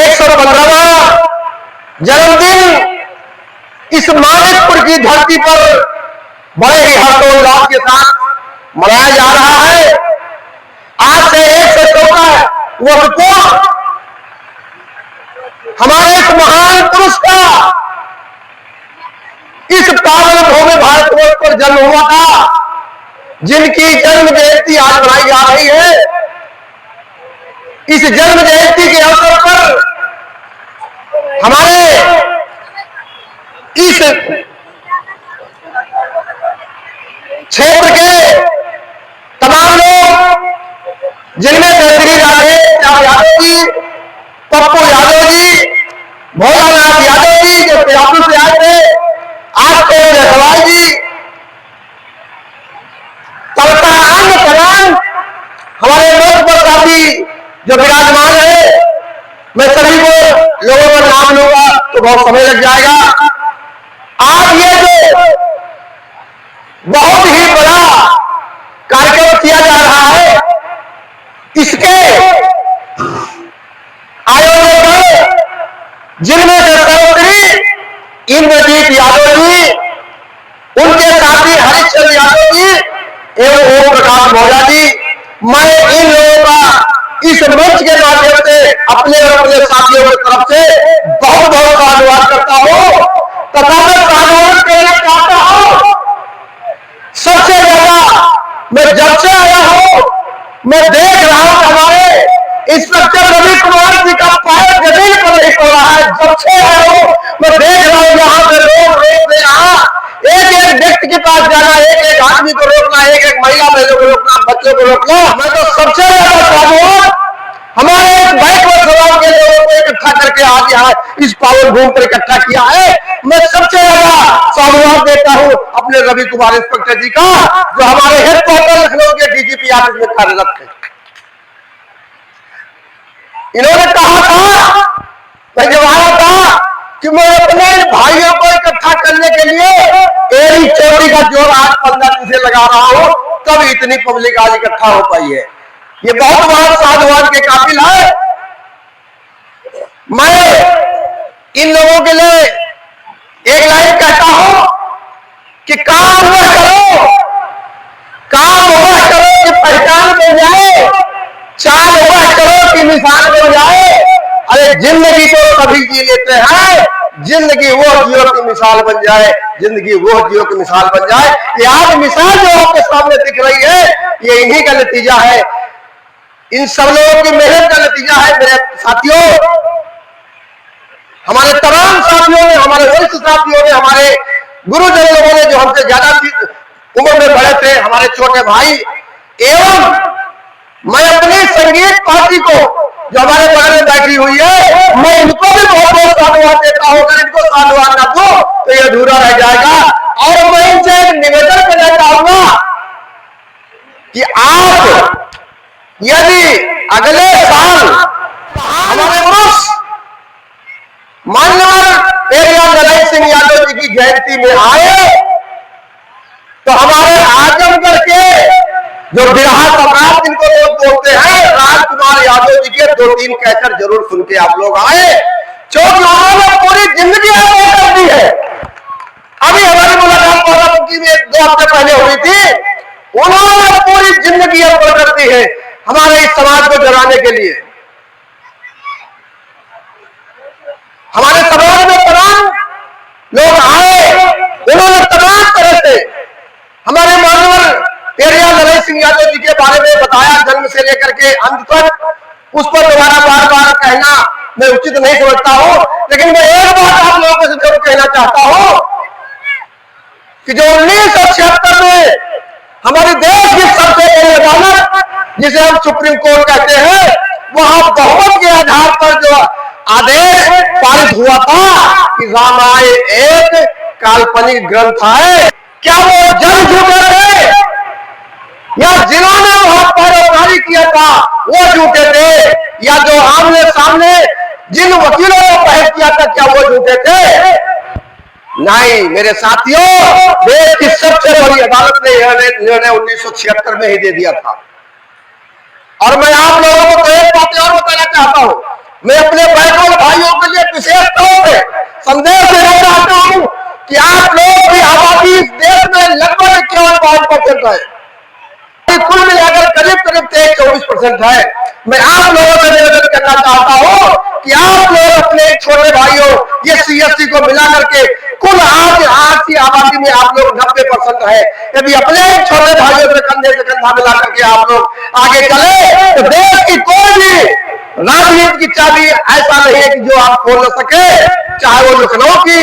115वां जन्मदिन इस मानिकपुर की धरती पर बड़े ही हर्षोल्लास के साथ मनाया जा रहा है। आज से 114 वर्ष पूर्व हमारे एक महान पुरुष का इस पावन भूमि भारतवर्ष पर जन्म हुआ था, जिनकी जन्म जयंती आज मनाई जा रही है। इस जन्म जयंती के अवसर पर हमारे इस क्षेत्र के तमाम लोग, जिनमें से श्री राजेश यादव जी, पप्पू यादव जी, भोलानाथ यादव जी जो पिलापुर से आए थे, आज के रखवाल जी, तलता अन्य कमान हमारे मंच पर काफी जो विराजमान है, मैं सभी को लोगों का नाम लूंगा तो बहुत समय लग जाएगा। आज ये जो बहुत ही बड़ा कार्यक्रम किया जा रहा है, इसके आयोजक जिनमें से सर्वश्री इंद्रजीत यादव जी, उनके साथी हरिश्चंद्र यादव जी एवं ओम प्रकाश मौर्य जी, मैं इन लोगों का इस मंच के माध्यम से अपने और अपने साथियों की तरफ से बहुत बहुत धन्यवाद करता हूं तथा मैं धन्यवाद करना चाहता हूं। सबसे ज्यादा मैं जब से आया हूं, मैं देख रहा हूं हमारे इंस्पेक्टर रवि कुमार जी का पैर जमीन पर नहीं पड़ रहा है। जब से आया हूं मैं देख रहा हूं यहाँ पे रोक यहाँ एक एक व्यक्ति के पास जाना, एक एक आदमी को रोकना, एक एक महिला बहनों को रोकना, बच्चों को रोकना। मैं तो सबसे ज्यादा साधुवाद हमारे बैक समाज के लोगों को इकट्ठा करके आज यहाँ इस पावन भूमि पर इकट्ठा किया है। मैं सबसे ज्यादा साधुवाद देता हूँ अपने रवि कुमार इंस्पेक्टर जी का, जो हमारे हेडक्वार्टर लखनऊ के डीजीपी ऑफिस में कार्यरत है। इन्होंने कहा था, मैं जब आया था कि मैं अपने भाइयों को इकट्ठा करने के लिए एड़ी चोरी का जोर आज 15 दिन से लगा रहा हूं, तब इतनी पब्लिक आज इकट्ठा हो पाई है। ये बहुत बड़ा साधुवाद के काबिल है। मैं इन लोगों के लिए एक लाइन कहता हूं कि काम हुआ करो, काम हुआ करो कि पहचान बन जाए, चाल हुआ करो कि मिसाल बन जाए। अरे जिंदगी तो सभी जी लेते हैं, जिंदगी वो जियो की मिसाल बन जाए, जिंदगी वो जियो की मिसाल बन जाए। ये आज मिसाल जो आपके सामने दिख रही है, ये इन्हीं का नतीजा है, इन सब लोगों की मेहनत का नतीजा है। मेरे साथियों, हमारे तमाम साथियों ने, हमारे वरिष्ठ साथियों ने, हमारे गुरुजन लोगों ने, जो हमसे ज्यादा उम्र में बड़े थे, हमारे छोटे भाई, एवं मैं अपनी संगीत पार्टी को जो हमारे बगल में बैठी हुई है, मैं इनको भी बहुत बहुत साधुवाद देता हूं। अगर इनको साधुवाद ना दो तो ये अधूरा रह जाएगा। और मैं इनसे एक निवेदन करना चाहूंगा कि आप यदि अगले साल हमारे पुरुष माननीय पेरिया नरहरि सिंह यादव जी की जयंती में आए तो हमारे आजमगढ़ के जो बिरहा सम्राट जिनको लोग बोलते हैं, राजकुमार यादव जी के 2-3 कैसेट जरूर सुन के आप लोग आए, क्योंकि उन्होंने पूरी जिंदगी अदा कर दी है। अभी हमारी मुलाकात बाराबंकी में 2 हफ्ते पहले हुई थी, उन्होंने पूरी जिंदगी अदा कर दी है हमारे इस समाज को जगाने के लिए। हमारे समाज में तमाम लोग आए, उन्होंने तमाम तरह से हमारे माननीय पेरिया नरहरि सिंह यादव जी के बारे में बताया, जन्म से लेकर के अंत तक। उस पर दोबारा बार बार कहना मैं उचित नहीं समझता हूं, लेकिन मैं एक बात आप लोगों से जरूर कहना चाहता हूं कि जो 1976 में हमारे देश की सबसे बड़ी अदालत, जिसे हम सुप्रीम कोर्ट कहते हैं, वहां बहुमत के आधार पर जो आदेश पारित हुआ था कि रामायण एक काल्पनिक ग्रंथ है, क्या वो जन झूठे थे या जिन्होंने वहां परोपकारी किया था वो झूठे थे, या जो आमने सामने जिन वकीलों ने बहस किया था क्या वो झूठे थे? नहीं मेरे साथियों, देश की सबसे बड़ी अदालत ने यह निर्णय 1976 में ही दे दिया था। और मैं आप लोगों को तो एक बात और बताना चाहता हूं, मैं अपने बैकवर्ड विशेषताओं पे संदेश देना चाहता हूं कि आप लोग की आबादी इस देश में लगभग 51% है, कुल मिलाकर करीब करीब 23-24% है। मैं आप लोगों से निवेदन करना चाहता हूं कि आप लोग अपने छोटे भाइयों ये CSC को मिला करके कुल आज की आबादी में आप लोग 90% है। यदि अपने छोटे भाइयों से कंधा मिला करके आप लोग आगे चले तो देश की कोई भी राजनीति की चाबी ऐसा नहीं है कि जो आप खोल न सके, चाहे वो लखनऊ की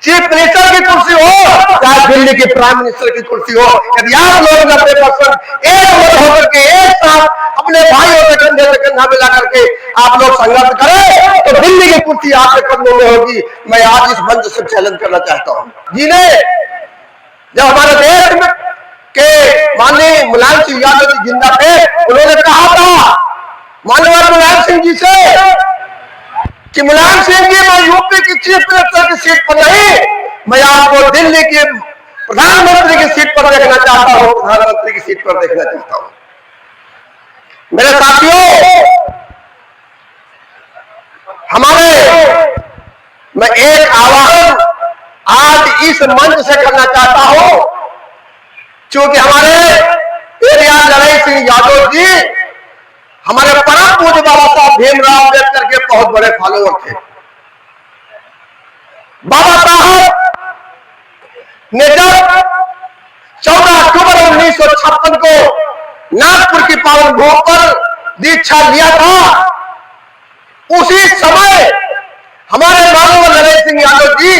चीफ मिनिस्टर की कुर्सी हो चाहे दिल्ली की प्राइम मिनिस्टर की कुर्सी हो। यदि आप लोग 90% एक मत होकर के एक साथ अपने भाइयों से कंधा मिला करके आप लोग संघर्ष करें तो दिल्ली की कुर्सी आपके कदमों में होगी। मैं आज इस मंच से चैलेंज करना चाहता हूं। जिन्हें जब हमारे देश में के माननीय मुलायम सिंह यादव जी जिंदा थे, उन्होंने कहा था माननीय मुलायम सिंह जी से कि मुलायम सिंह जी मैं यूपी की चीफ मिनिस्टर की सीट पर नहीं, मैं आपको दिल्ली के प्रधानमंत्री की सीट पर देखना चाहता हूं, प्रधानमंत्री की सीट पर देखना चाहता हूं। मेरे साथियों, मैं एक आह्वान आज इस मंच से करना चाहता हूं, क्योंकि हमारे पेरियार लड़ाई सिंह यादव जी हमारे परम पूज्य बाबा साहब भीमराव अम्बेडकर के बहुत बड़े फॉलोअर थे। बाबा साहब ने जब 14 अक्टूबर 1956 को नागपुर की पावन भूमि पर दीक्षा लिया था, उसी समय हमारे माननीय नरेंद्र सिंह यादव जी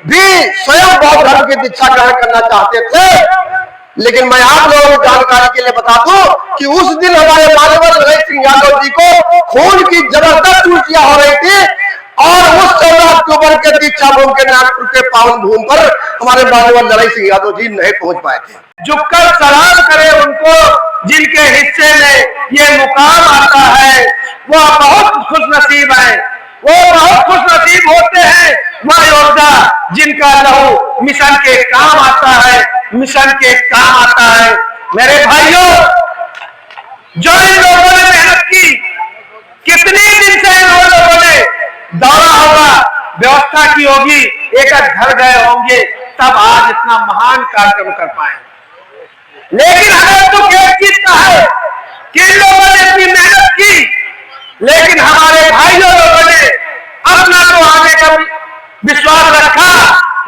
भी स्वयं बौद्ध धर्म की दीक्षा ग्रहण करना चाहते थे। लेकिन मैं आप लोगों को जानकारी के लिए बता दूं कि उस दिन हमारे माननीय नरेंद्र सिंह यादव जी को खून की जबरदस्त उल्टियां हो रही थी और उस 14 अक्टूबर के दीक्षा भूमि के नागपुर के पावन भूमि पर हमारे माननीय नरेंद्र सिंह यादव जी नहीं पहुंच पाए थे। झुककर सलाम करें उनको जिनके हिस्से में ये मुकाम आता है, वो बहुत खुश नसीब है, वो बहुत खुश नसीब होते हैं वह योद्धा जिनका लहू मिशन के काम आता है, मिशन के काम आता है। मेरे भाइयों, जो इन लोगों ने मेहनत की, कितने दिन से इन लोगों ने दौड़ा होगा, व्यवस्था की होगी, एक घर गए होंगे, तब आज इतना महान कार्यक्रम कर पाए। लेकिन हमें तो एक चीज का है कि इन लोगों ने इतनी मेहनत की, लेकिन हमारे भाइयों लोगों ने अपना तो आने का विश्वास रखा,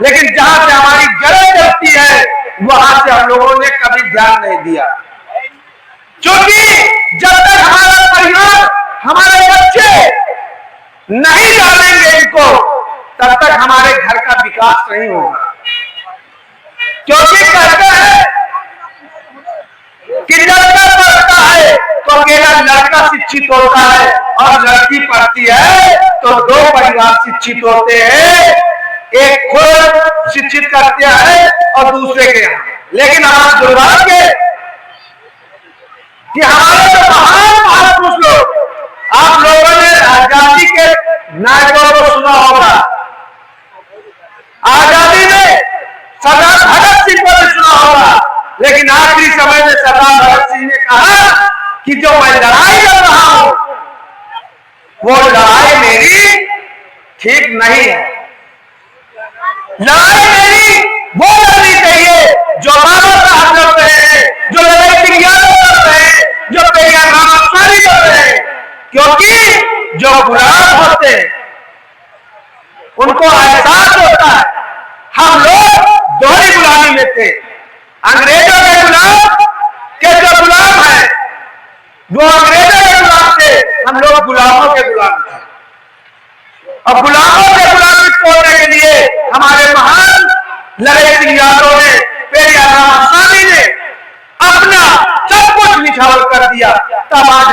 लेकिन जहां से हमारी जरूरत चलती है वहां से हम लोगों ने कभी ध्यान नहीं दिया। क्योंकि जब तक हमारा परिवार, हमारे बच्चे नहीं जानेंगे इनको, तब तक हमारे घर का विकास नहीं होगा। क्योंकि कहते हैं कि लड़का पढ़ता है तो अकेला लड़का शिक्षित होता है और लड़की पढ़ती है तो दो परिवार शिक्षित होते हैं, एक खुद शिक्षित करते हैं और दूसरे के यहाँ। लेकिन हमारा दुर्भाग्य कि हमारे जो महान महापुरुष लोग, आप लोगों ने आजादी के नायकों को सुना होगा, आजादी में सरदार भगत सिंह को भी सुना होगा, लेकिन आखिरी समय में सरदार भगत सिंह ने कहा कि जो मैं लड़ाई लड़ रहा हूं वो लड़ाई मेरी ठीक नहीं है। लड़ाई मेरी वो लड़नी चाहिए जो बाबा साहब लड़ रहे हैं, जो नरेंद्र सिंह यादव लड़ रहे हैं, जो पेरियार रामास्वामी लड़ रहे हैं। क्योंकि जो गुलाम होते हैं उनको एहसास होता है हम लोग दोहरी गुलामी में थे। अंग्रेजों के गुलाम है, वो अंग्रेजों के गुलाम थे, हम लोग गुलामों के गुलाम थे। अब गुलामों के गुलामी तोड़ने के लिए हमारे महान नरेंद्र सिंह यादव ने, पेरियार रामास्वामी ने अपना सब कुछ निछावर कर दिया। तब आज